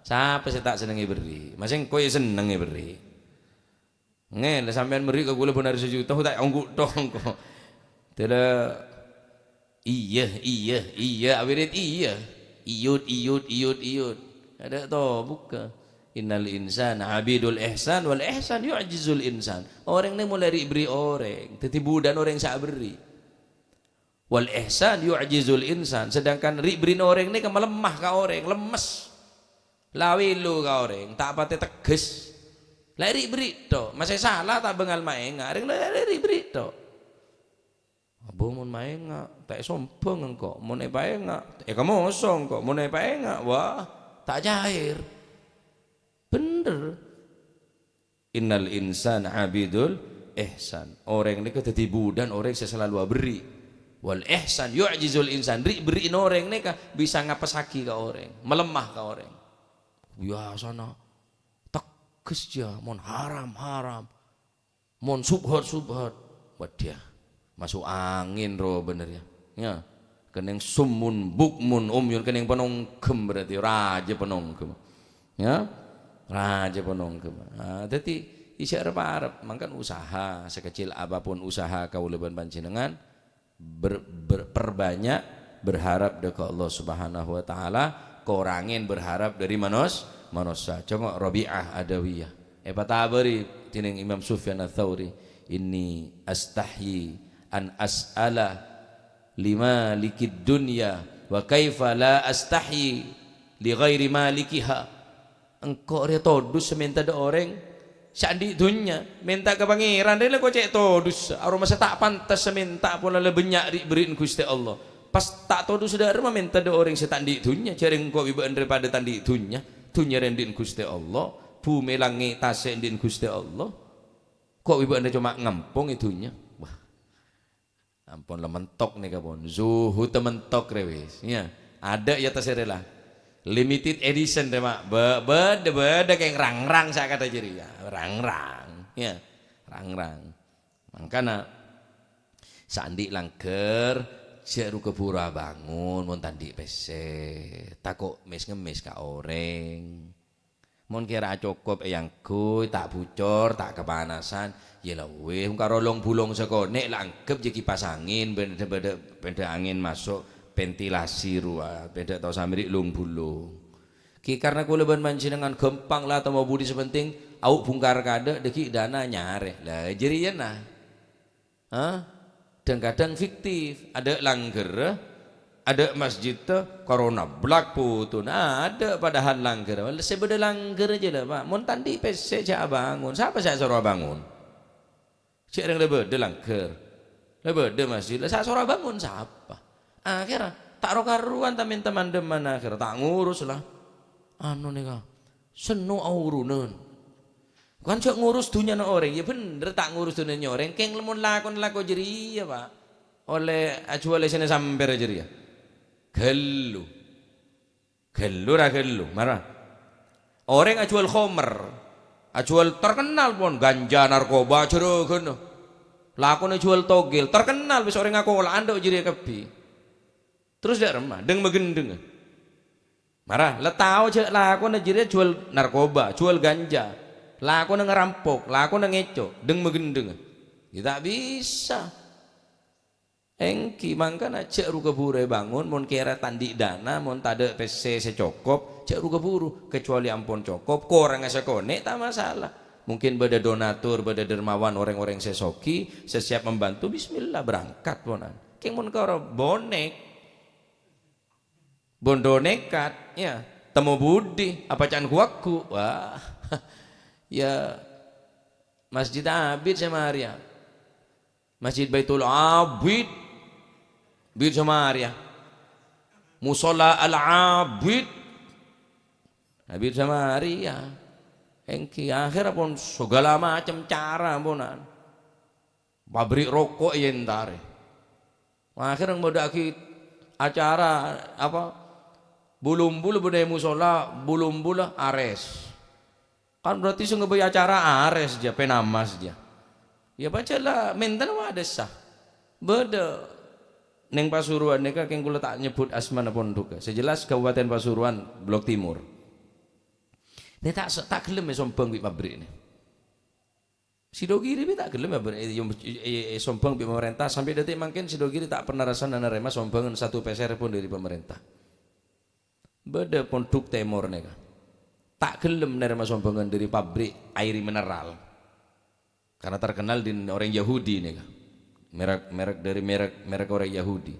siapa sih tak senengi beri masing kowe senengi beri ngene sampean beri ke gula benar sejuta tak anggut dong kok tidak iya awirit iya iyut ada toh buka innal insana abidul ihsan wal ihsan yu'jizul insan orang ini mulai beri orang tetibudan orang sak beri wal ihsan yu'jizul insan sedangkan beri orang ini melemah ka orang lemes lawilu ka orang tak pati teges lari beri to masih salah tak bengal maenga ring lari beri to abo mun maenga tak sombong engko mun paenga kamu osong kok mun paenga wah tak cair bener innal insana abidul ihsan orang ini kedadi budan orang selalu beri wal ihsan yu'jizul insan beri orang ini bisa ngapesaki ka orang melemah ka orang biasana teges dia mon haram mon subhat wadah masuk angin roh bener ya Ya. Kening summun bukmun umyun kening penonggem berarti raja penonggem. Ya. Raja penonggem. Nah, dadi isih arep-arep mangkan usaha sekecil apapun usaha kauleuban panjenengan perbanyak berharap dari Allah Subhanahu wa taala, korangin berharap dari manusia. Congok Rabi'ah Adawiyah. Patabari tining Imam Sufyan Ats-Tsauri, inni astahyi an as'ala lima likid dunya wa kaifa la astahyi li ghairi malikiha. Engkau re todus seminta de orang sandi dunya minta ke pangeran dia kok cek todus aroma tak pantas seminta pula le banyak diberiin Gusti Allah. Pas tak todus sudah rumah minta de orang setandi dunya cari engkau ibu daripada tandi dunya rendin Gusti Allah, bumi langit tasik rendin Gusti Allah. Kok ibu anda cuma ngampung itunya. Wah, ampun lah mentok nih kapon. Zuhud mentok rewis. Ya, ada ya terserah. Limited edition deh mak. Beda kayak rang-rang saya kata jadi ya. Rang-rang. Ya, rang-rang. Makanya sandi langker seru kepura bangun mon tandi pese. Takut mes-ngemes ka oreng. Mon kira cukup yang kuy tak bocor tak kepanasan ya lah weh karo long bulung sekonek lah anggap jadi kipas angin beda angin masuk ventilasi ruah beda tau samiri lung bulung ki karena kuleban panjenengan gampang lah atau mau budi sepenting au bungkar kada deki dana nyare lah jadi ya nah dan kadang fiktif ada langger ada masjid corona black putun ada padahal langgar sebeda langgar aja lah pak mun tandi pese cak bangun siapa saya suruh bangun cak yang lebih de langgar lebih de masjid saya suruh bangun siapa akhirnya tak rokaruan teman-teman deman akhirnya tak ngurus lah anu nih kak senu aurunan kan cak ngurus dunia orang ya bener tak ngurus dunia orang keng lemun lakon jadi ya pak oleh ajual lesene sampai jadi ya gelu marah orang ajual khomer ajual terkenal pun ganja narkoba jero lakon ajual togel terkenal bisa orang ngaku olah anda jadi kebi terus dak remah deng megendeng marah letau aja lakon jadi jual narkoba jual ganja lakon ngerampok lakon ngecok deng megendeng tidak bisa engki mangkana cek ruga buru bangun mon kira tandi dana mon tade pc secokop cek ruga buru kecuali ampun cokop korang sekone tak masalah mungkin beda donatur beda dermawan orang-orang sesoki sesiap membantu bismillah berangkat ponan keng mon karo bondo nekat ya temu budi apa can kuaku wah ya Masjid Abid sama Maria Masjid Baitul Abid Bir Samaria Musola Al-Abid Bir Samaria engki akhir pun segala macam cara ponan pabrik rokok yentare akhir modaki acara apa bulumbul budaya musola bulumbul ares kan berarti sungguh acara ares aja penamas aja ya bacalah menten wadah sah beda neng Pasuruan neka keng kula tak nyebut asmana pun duka sejelas Kabupaten Pasuruan Blok Timur ini tak gelem sombong di pabrik ini Sidogiri tak gelem sombong di pemerintah sampai detik mungkin Sidogiri tak pernah rasa menerima sombongan satu peser pun dari pemerintah beda ponduk Timur neka tak gelem menerima sombongan dari pabrik air mineral karena terkenal di orang Yahudi neka merek orang Yahudi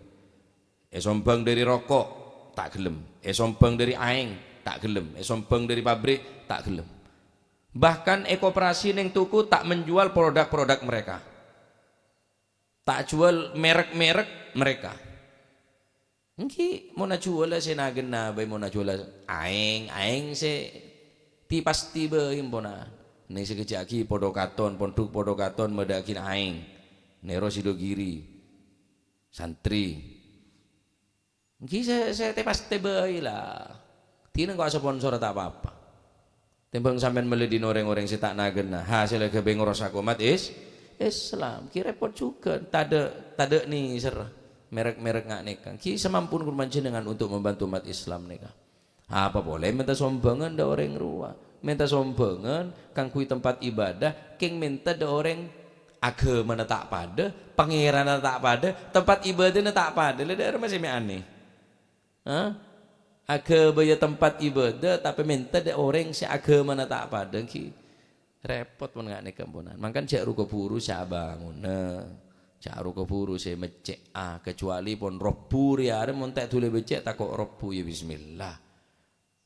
sombong dari rokok tak gelem sombong dari aing tak gelem sombong dari pabrik tak gelem bahkan koperasi neng tuku tak menjual produk-produk mereka tak jual merek-merek mereka engki mau jual senagen nabe mau jual aing se ti pasti be impona ning sekejaki podokaton ponduk podokaton medakin aing Nero Sidogiri santri nggih saya tepas tebei lah tineng kok sponsor tak apa-apa tembang sampean meledin orang-orang si tak nagenna hasil kebeng ngorosak umat Islam ki repot juga tade nih serah merek-merek ngak neka ki semampu kun panjenengan untuk membantu umat Islam neka. Apa boleh minta sombangan da orang ruwa, minta sombangan kang kui tempat ibadah, king minta da orang agama na tak pada, pangeran na tak pada, tempat ibadah na tak pada, ada masih aneh. Agama ya tempat ibadah tapi minta da orang si agama na tak pada ki repot pun ngak neka punan. Makan cek ruko buru sia bangun. Caru keburu saya mecek kecuali pun robbur ya ada montek tule becek tak kok robbu ya bismillah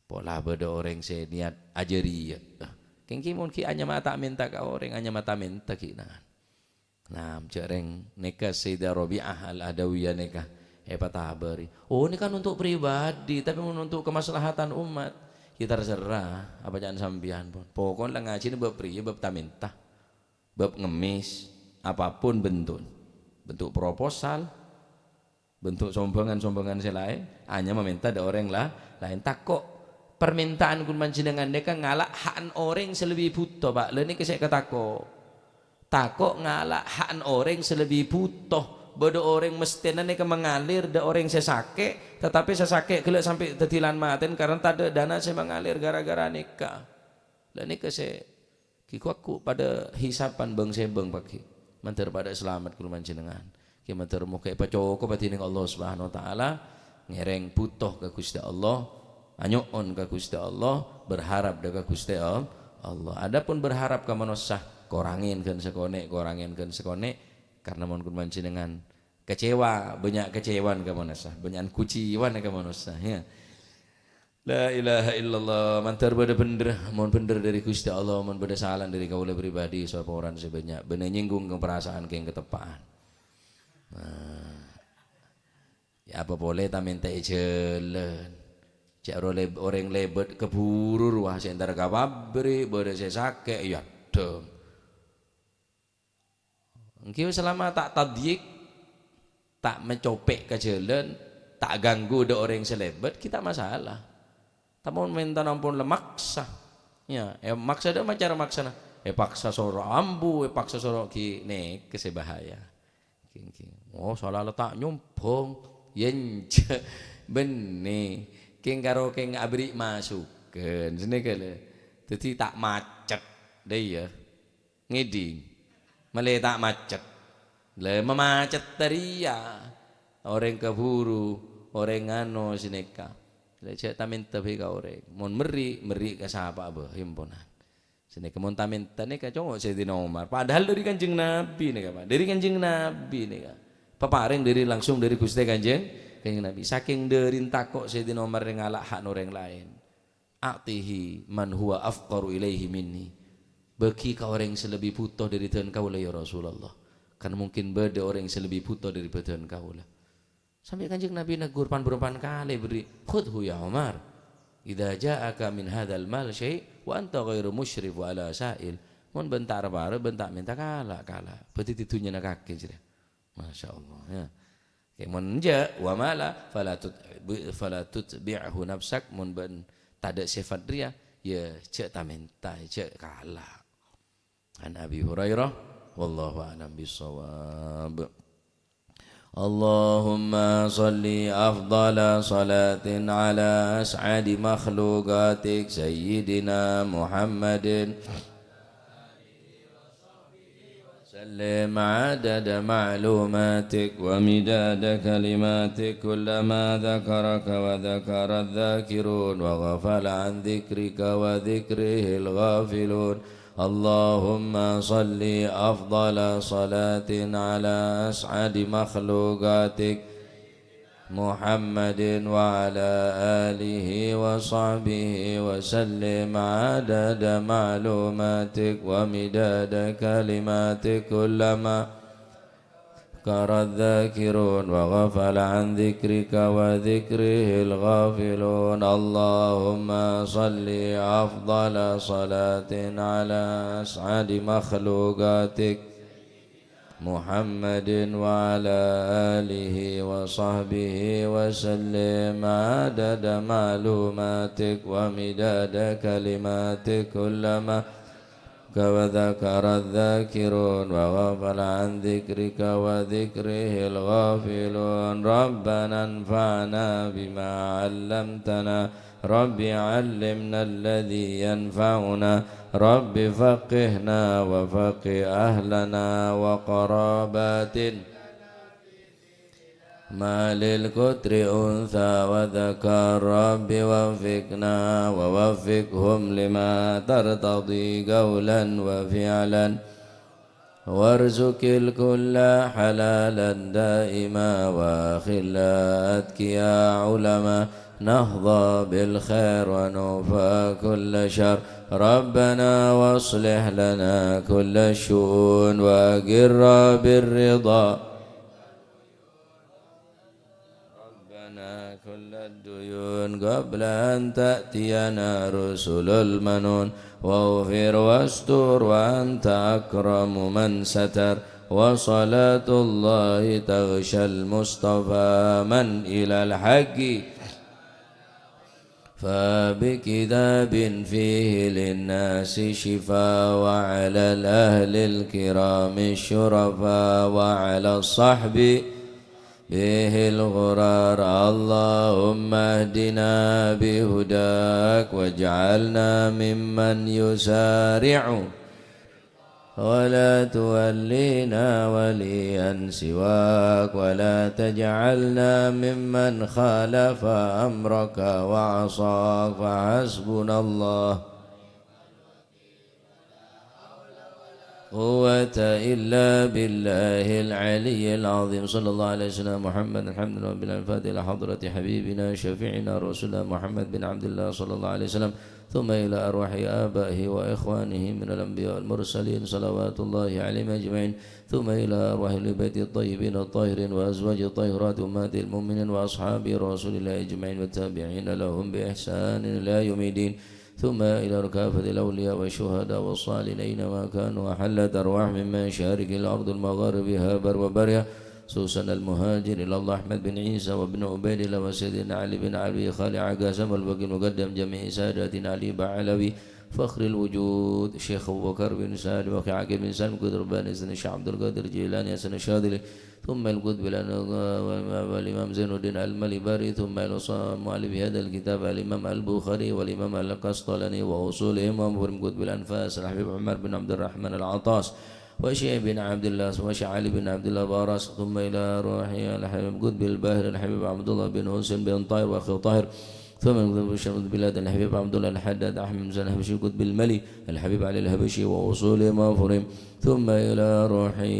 pola beda orang saya niat ajari ya kengki mungkin hanya mata minta ke orang hanya mata minta kinangan nah cereng nikah Sayyidah Rabi'ah al-Adawiyah nikah hebat habari oh ini kan untuk pribadi tapi untuk kemaslahatan umat kita terserah apa jangan sambian pun pokoknya ngaji ini bab priya bab taminta bab ngemis apapun bentuk proposal, bentuk sombongan selain, hanya meminta ada orang lain. Tak kok permintaan kun panjenengan deka ngalak hak orang selebih butuh pak. Leni kesek ketako. Takok ngalak hak orang selebih butuh. Bodoh orang mestinya neka mengalir, da orang sesake, tetapi sesake kelak sampai tetilan maten karena tak ada dana saya mengalir gara-gara nikah. Leni kesek kikuaku pada hisapan bang sebang pagi. Mantar pada selamat kuluman jenengan ki mantar muka pacoko patining Allah Subhanahu wa taala ngereng butuh ke Gusti Allah anyoon ke Gusti Allah berharap ke Gusti Allah adapun berharap ka manusia korangin sekone karena mun kuluman jenengan kecewa banyak kecewaan ka manusia banyak kuciwan ka manusia ya la ilaha illallah mantar bada bener mohon bener dari Gusti Allah mohon bada salah dari kaula pribadi sapa orang sebanyak bener nyinggung ke perasaan keng ketepaan ya apa boleh ta minta jalan cek orang lebet keburu ruah sentar kababri bada sesake ya dong engkiu selama tak tadyik tak mencopek ke jalan tak ganggu ada orang selebet kita masalah tamun minta nampun lemaksa ya maksa ada macam maksana paksa soro ambu paksa soro ki nek kesebahaya oh salah letak nyompong yen bene king karo king abri masuken sini kale dadi tak macet deh ya ngiding mele tak macet le memacet teriya orang keburu orang ngano sineka lecet tamin tapi kau orang, mon meri ke siapa abah himpunan. Sini kemon tamin tane ka cowok Sayyidina Umar. Padahal dari kanjeng Nabi nih pak, dari kanjeng Nabi nih kak. Peparing dari langsung dari Gusti kanjeng Nabi. Saking dari takok Sayyidina Umar ngalak hak orang lain. Atihi man huwa afqaru ilaihi minni. Bagi kau orang yang selebih butuh dari Tuhan kau ya Rasulullah. Kan mungkin beda orang yang selebih butuh dari Tuhan kau lah. Sampai kanjeng Nabi negur pan kali beri khudhu ya Umar idza ja'aka min hadzal mal syai' wa anta ghairu musyrif wa ala sa'il mun bentar bare bentak minta kala berarti ditunya nak kaki jere masyaallah ya ke mun ja wa mala fala tutbi'hu nafsak mun ben tada sifat dia ya cek ta minta cek kala an Abi Hurairah wallahu a'lam bissawab. اللهم صل أفضل صلاة على أسعد مخلوقاتك سيدنا محمد سلم عدد معلوماتك ومداد كلماتك كلما ذكرك وذكر الذاكرون وغفل عن ذكرك وذكره الغافلون اللهم صل أفضل صلاة على أسعد مخلوقاتك محمد وعلى آله وصحبه وسلم عدد معلوماتك ومداد كلماتك كلما ذكر الذاكرون وغفل عن ذكرك وذكره الغافلون اللهم صل أفضل صلاة على أسعد مخلوقاتك محمد وعلى آله وصحبه وسلم عدد معلوماتك ومداد كلماتك كلما وذكر الذاكرون وغفل عن ذكرك وذكره الغافلون ربنا انفعنا بما علمتنا رب علمنا الذي ينفعنا رب فقهنا وفقه أهلنا وقرابات ما للكتر أنثى وذكر رب وفقنا ووفقهم لما ترتضي قولا وفعلا وارزق الكل حلالا دائما وخلاتك يا علماء نهضى بالخير ونوفى كل شر ربنا واصلح لنا كل الشؤون وأقر بالرضا كل الديون قبل أن تأتينا رسل المنون واغفر واستر وأنت أكرم من ستر وصلاة الله تغشى المصطفى من إلى الحق فبكتاب فيه للناس شفاء وعلى الأهل الكرام الشرفاء وعلى الصحب به الغرار اللهم اهدنا بهداك واجعلنا ممن يسارع ولا تولينا وليا سواك ولا تجعلنا ممن خالف أمرك وعصاك فحسبنا الله قوة إلا بالله العلي العظيم صلى الله عليه وسلم محمد الحمد لله رب العالمين الفاتحة إلى حضرة حبيبنا شفيعنا رسولنا محمد بن عبد الله صلى الله عليه وسلم ثم إلى أرواح آبائه وإخوانه من الأنبياء والمرسلين صلوات الله عليهم أجمعين ثم إلى أرواح البيت الطيبين الطاهرين وأزواج الطاهرات أمهات المؤمنين وأصحاب رسول الله أجمعين والتابعين لهم بإحسان إلى يوم الدين ثم إلى ركافة الأولياء والشهداء والصالحين أينما كانوا أحلت أرواح من مشارق الأرض المغاربها بر وبرها خصوصا المهاجر إلى الله أحمد بن عيسى وابن عبيد الله وسيدنا علي بن علي خالي عقاسم والباقي المقدم جميع ساداتنا علي بعلوي فخر الوجود شيخ أبو بكر بن سالم وأخي عقيل بن سالم قدر بن سن الشيخ عبد القادر جيلاني حسن الشاذلي ثم القطب والإمام زين الدين المليباري ثم مؤلف هذا الكتاب الإمام البخاري والإمام القسطلاني وأصولهم ومفهم قطب الأنفاس الحبيب عمر بن عبد الرحمن العطاس وشيخ بن عبد الله وشيخ علي بن عبد الله باراس ثم إلى روحي الحبيب قطب الباهر الحبيب عبد الله بن حسين بن طاهر وأخي طاهر ثم من شمس البلاد الحبيب عبد الله الحداد أحمد بن الهبشي قطب الملي الحبيب علي الهبشي وأصول مفرم ثم إلى روحي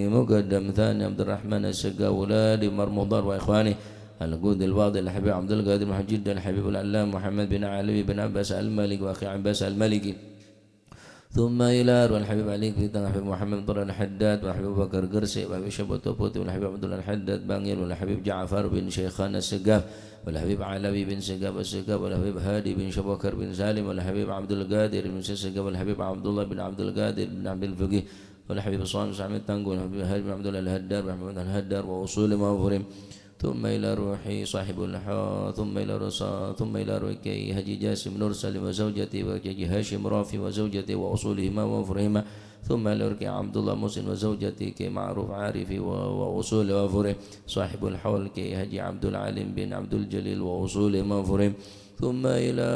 مقدم ثاني عبد الرحمن السقا ولاد مرمضان وإخواني القود الواضح الحبيب عبد القادر محمد الحبيب العلام محمد بن علي بن عباس المالك وأخي عباس المالكي ثم إلى أروى الحبيب علي في الحبيب محمد بن الحداد والحبيب بكر قرسي والحبيب شبه توبوتي والحبيب عبد الله الحداد بانير والحبيب جعفر بن شيخان السقاف والحبيب علوي بن سقاف السقاف والحبيب هادي بن شبكر بن سالم والحبيب عبد القادر بن سقاف والحبيب عبد الله بن عبد القادر بن عبد الفقيه والحبيب صالح سعيد تانجو والحبيب هادي بن عبد الله الهدار ومحمد الهدار وأصول مفرم ثم إلى روحي صاحب الحا ثم إلى روحي هجي جاسم نور سالم وزوجتي وهجي هاشم رافي وزوجتي وأصولهما وفرهما ثم إلى روحي عبد الله محسن وزوجتي كي معروف عارفي وأصول وفره صاحب الحول كي هجي عبد العليم بن عبد الجليل وأصولهما وفرهم ثم إلى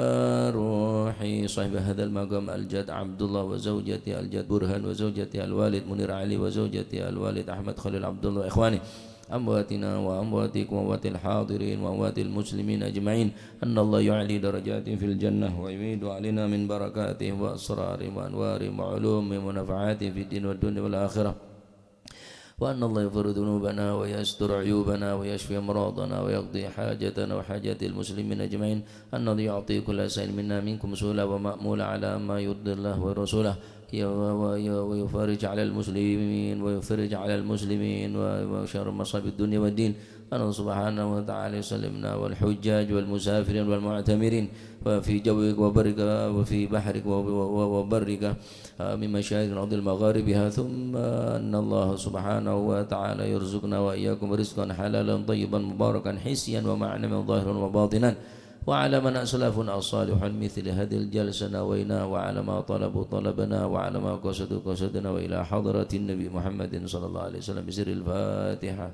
روحي صاحب هذا المقام الجد عبد الله وزوجتي الجد برهان وزوجتي الوالد منير علي وزوجتي الوالد أحمد خليل عبد الله إخواني أمواتنا وأمواتكم وأموات الحاضرين وأموات المسلمين أجمعين أن الله يعلي درجات في الجنة ويميد علينا من بركاته وأسراره وأنواره وعلومه ونفعاته في الدين والدنيا والآخرة وأن الله يغفر ذنوبنا ويستر عيوبنا ويشفي أمراضنا ويقضي حاجتنا وحاجات المسلمين أجمعين أن الله يعطي كل سائل منا منكم سهولة ومأمولة على ما يرضي الله ورسوله ويفرج على المسلمين وشر مصائب الدنيا والدين أن سبحانه وتعالى يسلمنا والحجاج والمسافرين والمعتمرين وفي جوك وبرك وفي بحرك وبرك من مشارق الأرض المغاربها ثم أن الله سبحانه وتعالى يرزقنا وإياكم رزقا حلالا طيبا مباركا حسيا ومعنى ظاهرا وباطنا وعلى من أسلافنا الصالح مثل هذه الجلسة نوينا وعلى ما طلبوا طلبنا وعلى ما قصدوا قصدنا وإلى حضرة النبي محمد صلى الله عليه وسلم بسر الفاتحة.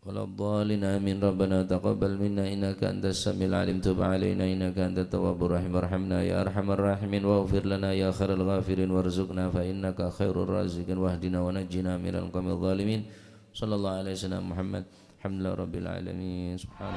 ولا الضالين آمين. ربنا تقبل منا إنك أنت السميع العليم تب علينا إنك أنت التواب الرحيم وارحمنا يا أرحم الراحمين واغفر لنا يا خير الغافرين وارزقنا فإنك خير الرازقين واهدنا ونجنا من القوم الظالمين. صلى الله عليه وسلم محمد. الحمد لله رب العالمين. سبحانك.